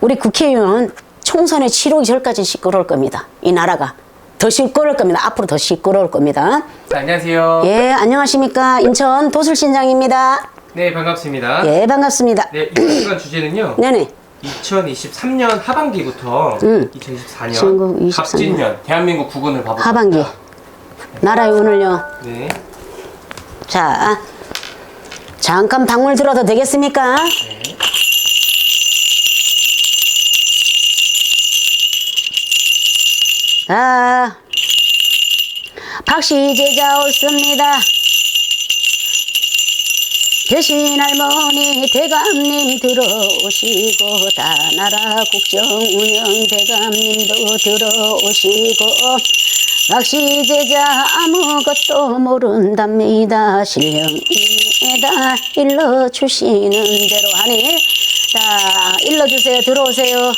우리 국회의원 총선에 치르기 전까지 시끄러울 겁니다. 이 나라가 더 시끄러울 겁니다. 앞으로 더 시끄러울 겁니다. 자, 안녕하세요. 예, 안녕하십니까. 인천 도술신장입니다. 네, 반갑습니다. 예, 반갑습니다. 네, 이번 시간 주제는요. 네네. 2023년 하반기부터 2024년 중국 23년. 갑진년 대한민국 국운을 봐볼게요. 하반기. 나라의 운을요. 네. 자, 잠깐 방울 들어도 되겠습니까? 네. 자, 박씨제자 옳습니다. 대신 할머니 대감님 들어오시고 다나라 국정 운영 대감님도 들어오시고 박씨제자 아무것도 모른답니다. 신령이다 일러주시는 대로 하니 자 일러주세요. 들어오세요.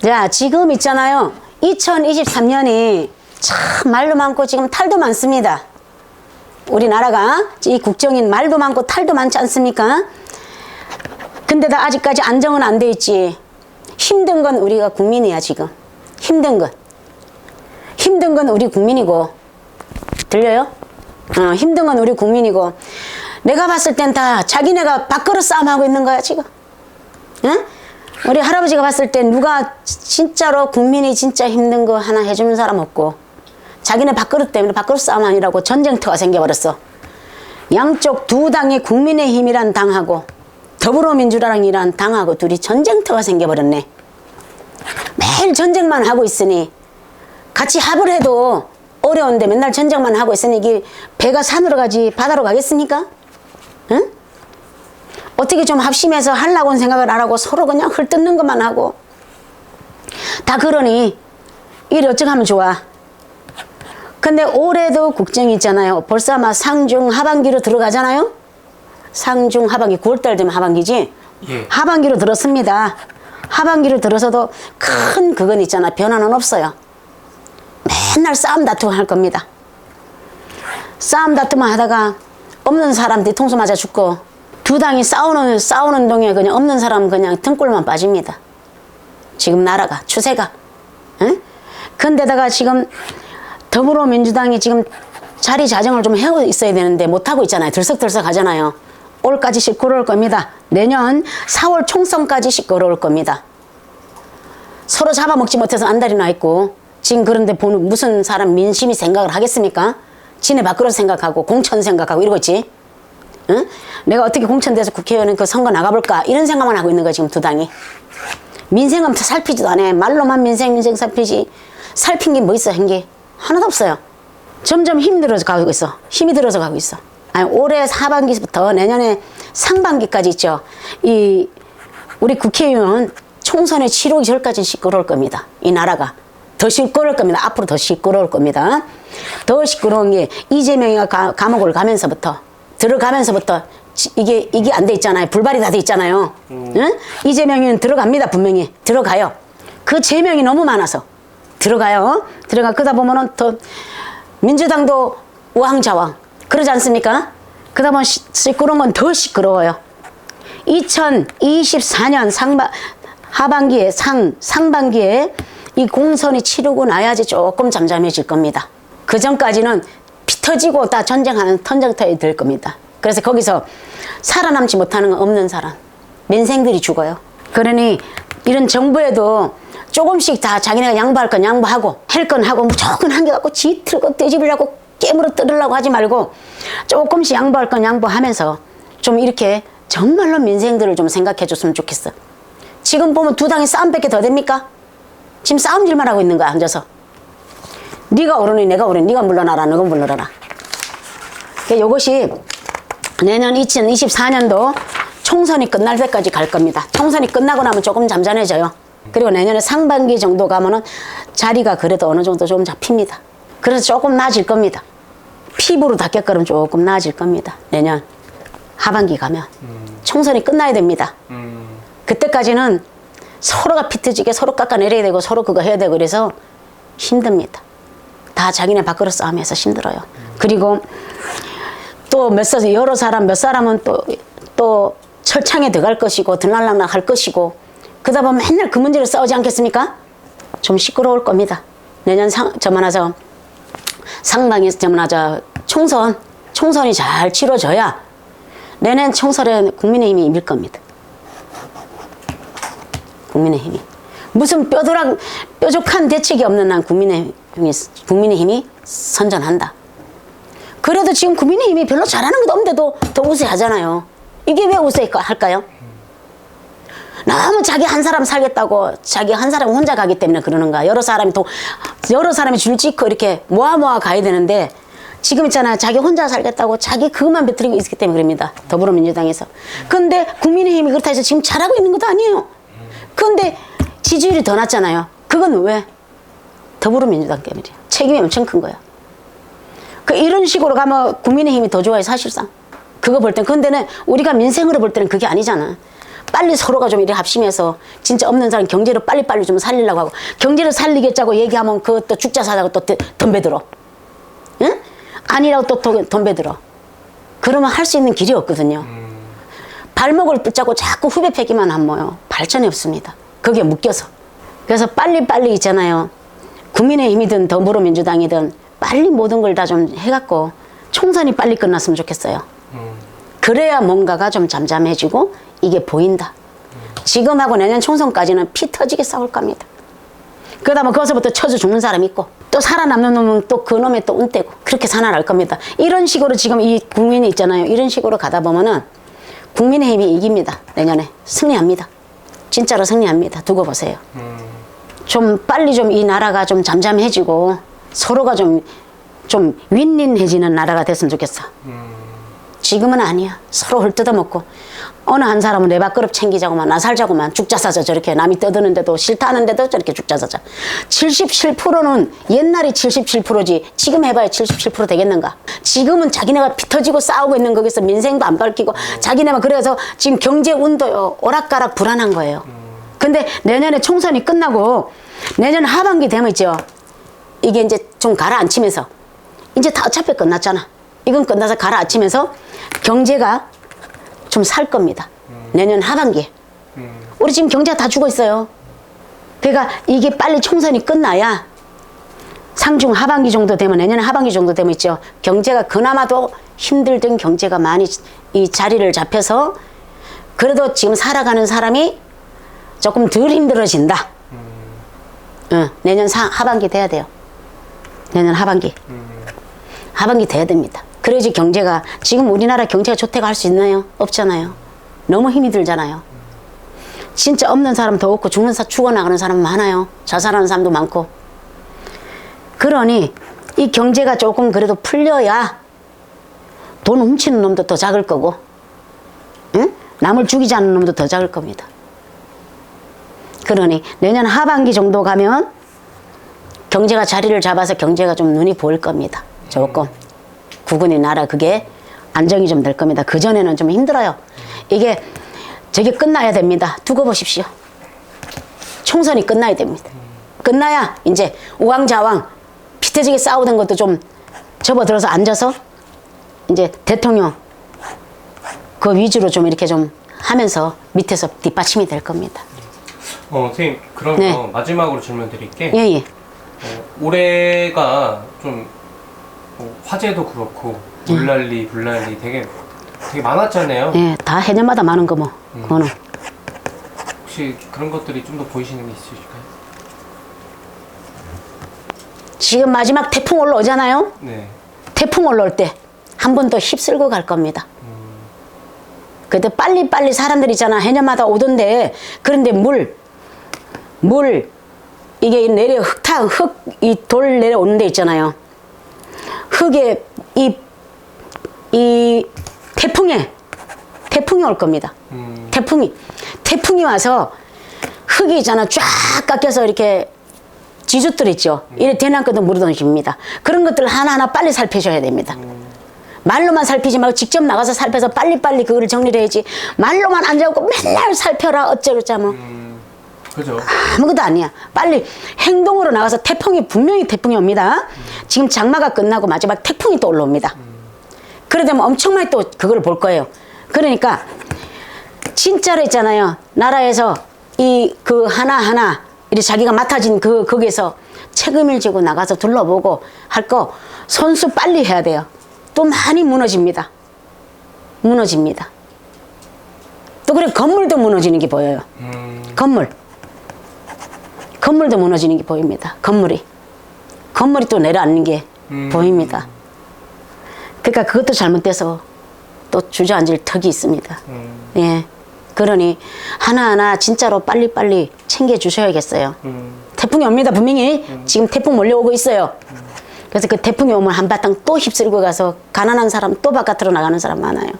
자, 지금 있잖아요. 2023년이 참 말도 많고 지금 탈도 많습니다. 우리나라가 이 국정인 말도 많고 탈도 많지 않습니까? 근데도 아직까지 안정은 안 돼 있지. 힘든 건 우리가 국민이야 지금. 힘든 건 우리 국민이고. 들려요? 힘든 건 우리 국민이고. 내가 봤을 땐 다 자기네가 밥그릇 싸움하고 있는 거야 지금. 응? 우리 할아버지가 봤을 땐 누가 진짜로 국민이 진짜 힘든 거 하나 해주는 사람 없고 자기네 밥그릇 때문에 밥그릇 싸움 아니라고 전쟁터가 생겨버렸어. 양쪽 두 당이 국민의힘이란 당하고 더불어민주당이란 당하고 둘이 전쟁터가 생겨버렸네. 매일 전쟁만 하고 있으니 같이 합을 해도 어려운데 맨날 전쟁만 하고 있으니 이게 배가 산으로 가지 바다로 가겠습니까? 응? 어떻게 좀 합심해서 하려고는 생각을 안 하고 서로 그냥 헐뜯는 것만 하고 다 그러니 이래 어쩌면 좋아. 근데 올해도 국정이 있잖아요. 벌써 아마 상중 하반기로 들어가잖아요. 상중 하반기 9월달 되면 하반기지. 예. 하반기로 들었습니다. 하반기로 들어서도 큰 그건 있잖아. 변화는 없어요. 맨날 싸움 다투고 할 겁니다. 싸움 다투만 하다가 없는 사람 뒤통수 맞아 죽고 두 당이 싸우는 동에 그냥 없는 사람 그냥 등골만 빠집니다. 지금 나라가 추세가. 응? 근데다가 지금 더불어민주당이 지금 자리 자정을 좀 해고 있어야 되는데 못하고 있잖아요. 들썩들썩 하잖아요. 올까지 시끄러울 겁니다. 내년 4월 총선까지 시끄러울 겁니다. 서로 잡아먹지 못해서 안달이 나 있고 지금 그런데 보는 무슨 사람 민심이 생각을 하겠습니까? 지네 밖으로 생각하고 공천 생각하고 이러고 있지. 응? 내가 어떻게 공천돼서 국회의원 그 선거 나가볼까 이런 생각만 하고 있는 거야 지금 두 당이. 민생은 살피지도 않아. 말로만 민생 살피지 살핀 게 뭐 있어. 한 게 하나도 없어요. 점점 힘들어져 가고 있어. 힘이 들어서 가고 있어. 아니, 올해 하반기부터 내년에 상반기까지 있죠. 이 우리 국회의원 총선에 치르기 전까지 시끄러울 겁니다. 이 나라가 더 시끄러울 겁니다. 앞으로 더 시끄러울 겁니다. 더 시끄러운 게 이재명이가 감옥을 가면서부터 들어가면서부터 이게 안 돼 있잖아요. 불발이 다 돼 있잖아요. 응? 이재명이는 들어갑니다. 분명히 들어가요. 그 제명이 너무 많아서 들어가요. 그러다 보면은 더 민주당도 우왕좌왕 그러지 않습니까? 그러다 보면 시끄러운 건 더 시끄러워요. 2024년 하반기에 상반기에 이 공선이 치르고 나야지 조금 잠잠해질 겁니다. 그 전까지는 피 터지고 다 전쟁하는 전쟁터에 들 겁니다. 그래서 거기서 살아남지 못하는 건 없는 사람, 민생들이 죽어요. 그러니 이런 정부에도 조금씩 다 자기네가 양보할 건 양보하고 할 건 하고 무조건 한겨갖고 쥐틀고 떼집으려고 깨물어 뜯으려고 하지 말고 조금씩 양보할 건 양보하면서 좀 이렇게 정말로 민생들을 좀 생각해 줬으면 좋겠어. 지금 보면 두 당이 싸움밖에 더 됩니까? 지금 싸움질만 하고 있는 거야 앉아서. 네가 오르니 내가 오르니 네가 물러나라 너가 물러나라. 이것이 내년 2024년도 총선이 끝날 때까지 갈 겁니다. 총선이 끝나고 나면 조금 잠잠해져요. 그리고 내년에 상반기 정도 가면은 자리가 그래도 어느 정도 좀 잡힙니다. 그래서 조금 나아질 겁니다. 피부로 닦여거면 조금 나아질 겁니다. 내년 하반기 가면 총선이 끝나야 됩니다. 그때까지는 서로가 피 터지게 서로 깎아내려야 되고 서로 그거 해야 되고 그래서 힘듭니다. 다 자기네 밥그릇 싸움에서 힘들어요. 그리고 또 여러 사람, 몇 사람은 또 철창에 들어갈 것이고, 들락날락 할 것이고, 그러다 보면 맨날 그 문제를 싸우지 않겠습니까? 좀 시끄러울 겁니다. 내년 상당히 총선이 잘 치러져야 내년 총선에 국민의힘이 이길 겁니다. 국민의힘이. 무슨 뾰족한 대책이 없는 난 국민의힘이 선전한다. 그래도 지금 국민의힘이 별로 잘하는 것도 없는데도 더 우세하잖아요. 이게 왜 우세할까요? 너무 자기 한 사람 살겠다고 자기 한 사람 혼자 가기 때문에 그러는가. 여러 사람이 줄 찍고 이렇게 모아 가야 되는데 지금 있잖아요. 자기 혼자 살겠다고 자기 그것만 뱉으리고 있기 때문에 그럽니다. 더불어민주당에서. 근데 국민의힘이 그렇다 해서 지금 잘하고 있는 것도 아니에요. 근데 지지율이 더 낮잖아요. 그건 왜? 더불어민주당 때문이에요. 책임이 엄청 큰 거예요. 이런 식으로 가면 국민의힘이 더 좋아요, 사실상. 그거 볼 땐. 근데는 우리가 민생으로 볼 때는 그게 아니잖아. 빨리 서로가 좀 이렇게 합심해서 진짜 없는 사람 경제를 빨리빨리 좀 살리려고 하고, 경제를 살리겠자고 얘기하면 그것도 죽자 사자고 또 덤벼들어. 응? 아니라고 또 덤벼들어. 그러면 할 수 있는 길이 없거든요. 발목을 붙잡고 자꾸 후배 패기만 하면 발전이 없습니다. 그게 묶여서. 그래서 빨리빨리 있잖아요. 국민의힘이든 더불어민주당이든 빨리 모든 걸 다 좀 해갖고 총선이 빨리 끝났으면 좋겠어요. 그래야 뭔가가 좀 잠잠해지고 이게 보인다. 지금하고 내년 총선까지는 피 터지게 싸울 겁니다. 그러다 보면 거기서부터 쳐져 죽는 사람 있고 또 살아남는 놈은 또 그 놈의 또 운떼고 그렇게 살아날 겁니다. 이런 식으로 지금 이 국민이 있잖아요. 이런 식으로 가다 보면은 국민의힘이 이깁니다. 내년에 승리합니다. 진짜로 승리합니다. 두고 보세요. 좀 빨리 좀 이 나라가 좀 잠잠해지고 서로가 좀 윈윈해지는 나라가 됐으면 좋겠어. 지금은 아니야. 서로 헐뜯어먹고 어느 한 사람은 내 밥그릇 챙기자고만 나 살자고만 죽자 사자 저렇게 남이 떠드는데도 싫다는데도 저렇게 죽자 사자. 77%는 옛날이 77%지 지금 해봐야 77% 되겠는가. 지금은 자기네가 피 터지고 싸우고 있는 거기서 민생도 안 밝히고 자기네만. 그래서 지금 경제 운도 오락가락 불안한 거예요. 근데 내년에 총선이 끝나고 내년 하반기 되면 있죠. 이게 이제 좀 가라앉히면서 이제 다 어차피 끝났잖아. 이건 끝나서 가라앉히면서 경제가 좀 살 겁니다. 내년 하반기에. 우리 지금 경제가 다 죽어 있어요. 그러니까 이게 빨리 총선이 끝나야 상중 하반기 정도 되면 내년 하반기 정도 되면 있죠. 경제가 그나마도 힘들던 경제가 많이 이 자리를 잡혀서 그래도 지금 살아가는 사람이 조금 덜 힘들어진다. 내년 하반기 돼야 돼요. 내년 하반기. 하반기 돼야 됩니다. 그래야지 경제가, 지금 우리나라 경제가 좋다고 할 수 있나요? 없잖아요. 너무 힘이 들잖아요. 진짜 없는 사람 더 없고 죽어나가는 사람 많아요. 자살하는 사람도 많고. 그러니 이 경제가 조금 그래도 풀려야 돈 훔치는 놈도 더 작을 거고, 응? 남을 죽이지 않는 놈도 더 작을 겁니다. 그러니 내년 하반기 정도 가면 경제가 자리를 잡아서 경제가 좀 눈이 보일 겁니다. 조금. 국군의 나라 그게 안정이 좀 될 겁니다. 그전에는 좀 힘들어요. 이게 저게 끝나야 됩니다. 두고 보십시오. 총선이 끝나야 됩니다. 끝나야 이제 우왕좌왕 피태지게 싸우던 것도 좀 접어들어서 앉아서 이제 대통령 그 위주로 좀 이렇게 좀 하면서 밑에서 뒷받침이 될 겁니다. 선생님, 그럼 네. 마지막으로 질문 드릴게. 예. 올해가 좀 화재도 그렇고 물난리, 불난리 되게 많았잖아요. 예, 다 해년마다 많은 거 뭐. 그거는. 혹시 그런 것들이 좀 더 보이시는 게 있으실까요? 지금 마지막 태풍 올라오잖아요. 네. 태풍 올라올 때 한 번 더 휩쓸고 갈 겁니다. 그래도 빨리빨리 사람들 있잖아. 해년마다 오던데, 그런데 이게 내려 이 돌 내려오는 데 있잖아요. 흙에 이 태풍이 올 겁니다. 태풍이 와서 흙이 있잖아. 쫙 깎여서 이렇게 지주들 있죠. 이래 대낮거든 물어던집니다. 그런 것들 하나하나 빨리 살피셔야 됩니다. 말로만 살피지 말고 직접 나가서 살펴서 빨리빨리 그거를 정리를 해야지. 말로만 앉아있고 맨날 살펴라 어쩌고저쩌 뭐. 그죠. 아무것도 아니야. 빨리 행동으로 나가서 분명히 태풍이 옵니다. 지금 장마가 끝나고 마지막 태풍이 또 올라옵니다. 그러다면 엄청 많이 또 그걸 볼 거예요. 그러니까 진짜로 있잖아요. 나라에서 이 그 하나하나 이렇게 자기가 맡아진 거기에서 책임을 지고 나가서 둘러보고 할 거 손수 빨리 해야 돼요. 또 많이 무너집니다. 무너집니다. 또 그래 건물도 무너지는 게 보여요. 건물도 무너지는 게 보입니다. 건물이 또 내려앉는 게 보입니다. 그러니까 그것도 잘못돼서 또 주저앉을 턱이 있습니다. 예. 그러니 하나하나 진짜로 빨리빨리 챙겨 주셔야겠어요. 태풍이 옵니다. 분명히 지금 태풍 몰려오고 있어요. 그래서 그 태풍이 오면 한바탕 또 휩쓸고 가서 가난한 사람 또 바깥으로 나가는 사람 많아요.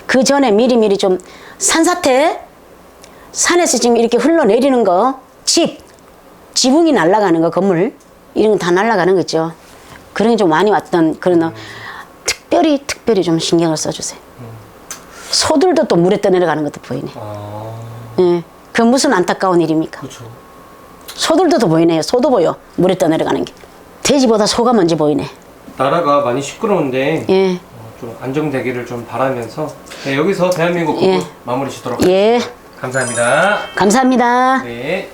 그 전에 미리미리 좀 산사태, 산에서 지금 이렇게 흘러내리는 거, 지붕이 날아가는 거, 건물 이런 거 다 날아가는 거죠. 그런 게 좀 많이 왔던 그런 특별히 좀 신경을 써주세요. 소들도 또 물에 떠내려가는 것도 보이네. 예, 그 무슨 안타까운 일입니까? 그렇죠. 소들도 또 보이네요. 소도 보여. 물에 떠내려가는 게. 돼지보다 소가 먼저 보이네. 나라가 많이 시끄러운데 예. 좀 안정되기를 좀 바라면서 네, 여기서 대한민국 예. 마무리 짓도록 예. 하겠습니다. 감사합니다. 감사합니다. 네.